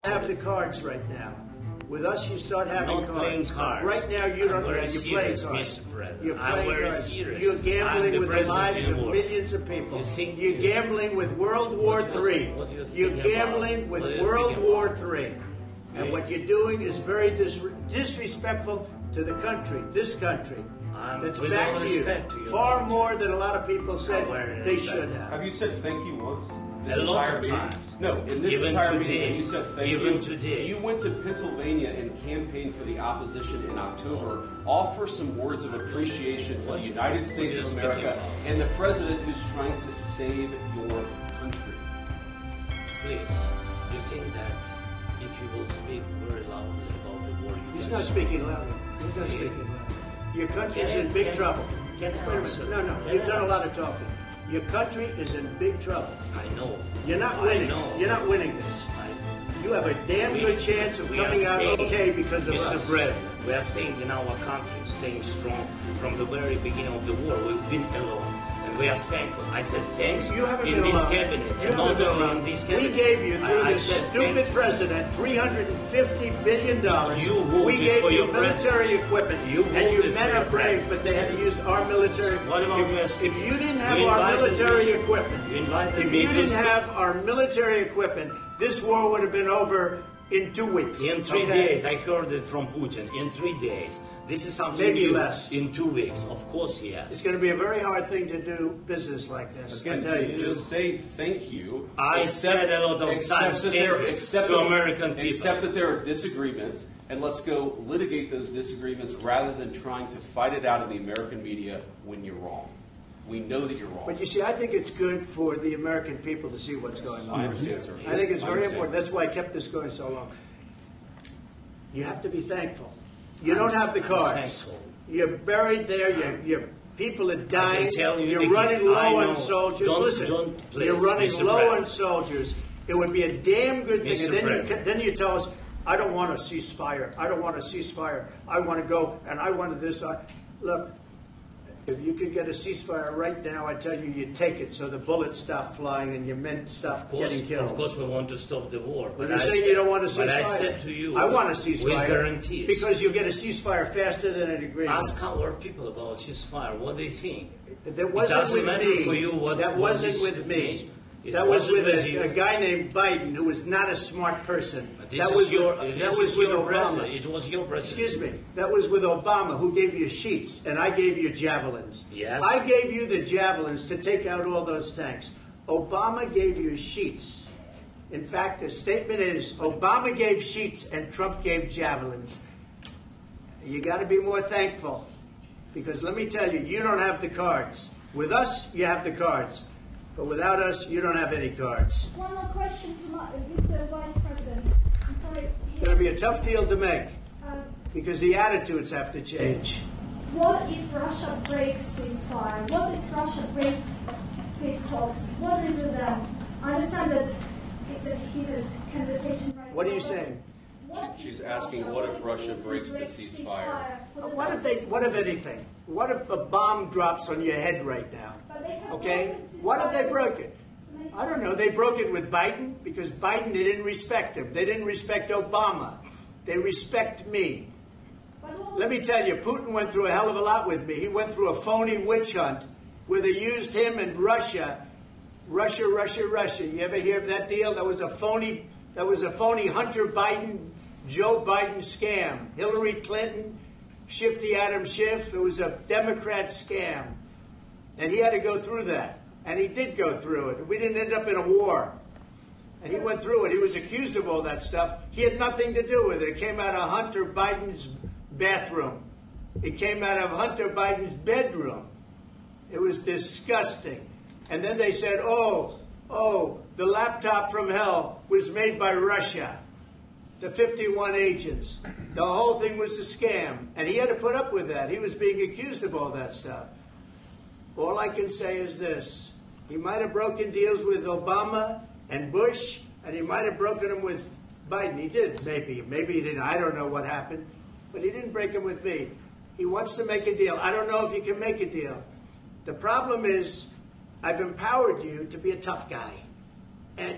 have the cards right now. With us, you start having not playing cards. Right now, you don't. Very You serious, play cards. Mr. President. You're I'm playing very cards. serious. You're gambling with the lives of world. millions of people. You're gambling with World War III. You're gambling with World War III. And what you're doing is very disrespectful to the country, this country. That's back to you. Far more than a lot of people said they should have. Have you said thank you once? A lot of times. No, in this Even entire today. meeting, you said thank Even you. today. You went to Pennsylvania and campaigned for the opposition in October. Offer some words of appreciation for the United States of America and the president who's trying to save your country. Please, you think that if you will speak very loudly about the war, He's not speaking loudly. He's not speaking loudly. Your country is in big trouble. Wait a minute. No, you've done a lot of talking. Your country is in big trouble. I know. You're not winning. You're not winning this. You have a damn good chance of coming out okay because of us. Mr. President, we are staying in our country, staying strong from the very beginning of the war. We've been alone, and we are thankful. I said thanks you haven't in been this alone. cabinet, You and not haven't been only alone. in this cabinet. We gave you, through I this said stupid president, $350 billion. You voted we gave for you your military equipment. You and your voted men for are your brave, president. but they had to use our military. What about if you didn't have You our invited military me. equipment, You invited if me you to didn't speak. have our military equipment, this war would have been over in 2 weeks. In 3 days, I heard it from Putin. In 3 days. This is something Maybe new. less. In 2 weeks. Of course, yes. It's going to be a very hard thing to do business like this. Again, I tell you. just say thank you. I said a lot of times to American people. Accept that there are disagreements, and let's go litigate those disagreements rather than trying to fight it out in the American media when you're wrong. We know that you're wrong. But you see, I think it's good for the American people to see what's going on. I understand, sir. I think it's I very understand. important. That's why I kept this going so long. You have to be thankful. You don't have the cards. Thankful. You're buried there. Your people are dying. tell you You're the- running low I know. on soldiers. Don't- Listen, please, you're running Mr. low President. on soldiers. It would be a damn good thing. Mr. And President. then you tell us, I don't want a ceasefire. I don't want a ceasefire. I want to go, and I wanted this. Look, if you could get a ceasefire right now, I tell you, you'd take it so the bullets stop flying and your men stop getting killed. Of course, we want to stop the war. But you're saying you don't want a ceasefire. But I said to you, I want a ceasefire. with guarantees. Because you'll get a ceasefire faster than an agreement. Ask our people about ceasefire. What they think. That wasn't doesn't with matter me. for you what- that what wasn't this with me. means. It That was wasn't with with you. a guy named Biden, who was not a smart person. But this That is was your, with, this that was is with your Obama. president. It was your president. Excuse me. That was with Obama, who gave you sheets, and I gave you javelins. Yes. I gave you the javelins to take out all those tanks. Obama gave you sheets. In fact, the statement is, Obama gave sheets and Trump gave javelins. You got to be more thankful, because let me tell you, you don't have the cards. With us, you have the cards. But without us, you don't have any cards. One more question to Mr. Vice President. I'm sorry. It's going to be a tough deal to make, because the attitudes have to change. What if Russia breaks ceasefire? What if Russia breaks peace talks? What do you do then? I understand that it's a heated conversation right now. What are you saying? She's asking, what if Russia breaks the ceasefire? What if anything? What if a bomb drops on your head right now? Okay? What if they broke it? I don't know. They broke it with Biden because Biden, they didn't respect him. They didn't respect Obama. They respect me. Let me tell you, Putin went through a hell of a lot with me. He went through a phony witch hunt where they used him and Russia. Russia. You ever hear of that deal? That was a phony Hunter Biden, Joe Biden scam. Hillary Clinton, Shifty Adam Schiff. It was a Democrat scam. And he had to go through that. And he did go through it. We didn't end up in a war. And he went through it. He was accused of all that stuff. He had nothing to do with it. It came out of Hunter Biden's bathroom. It came out of Hunter Biden's bedroom. It was disgusting. And then they said, oh, the laptop from hell was made by Russia. The 51 agents. The whole thing was a scam. And he had to put up with that. He was being accused of all that stuff. All I can say is this. He might have broken deals with Obama and Bush, and he might have broken them with Biden. He did, maybe. Maybe he didn't. I don't know what happened. But he didn't break them with me. He wants to make a deal. I don't know if you can make a deal. The problem is I've empowered you to be a tough guy. And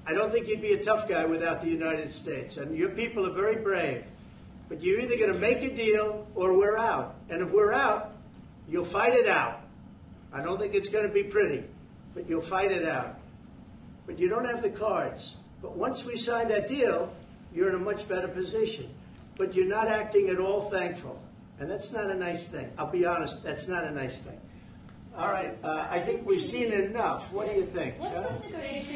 I don't think you'd be a tough guy without the United States. And your people are very brave. But you're either going to make a deal or we're out. And if we're out, you'll fight it out. I don't think it's going to be pretty, but you'll fight it out. But you don't have the cards. But once we sign that deal, you're in a much better position. But you're not acting at all thankful. And that's not a nice thing. I'll be honest, that's not a nice thing. All right, I think we've seen enough. What do you think? What's this negotiation?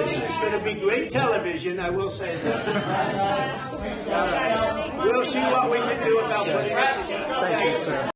This is going to be great television, I will say that. All right. We'll see what we can do about putting it together. Thank you, sir.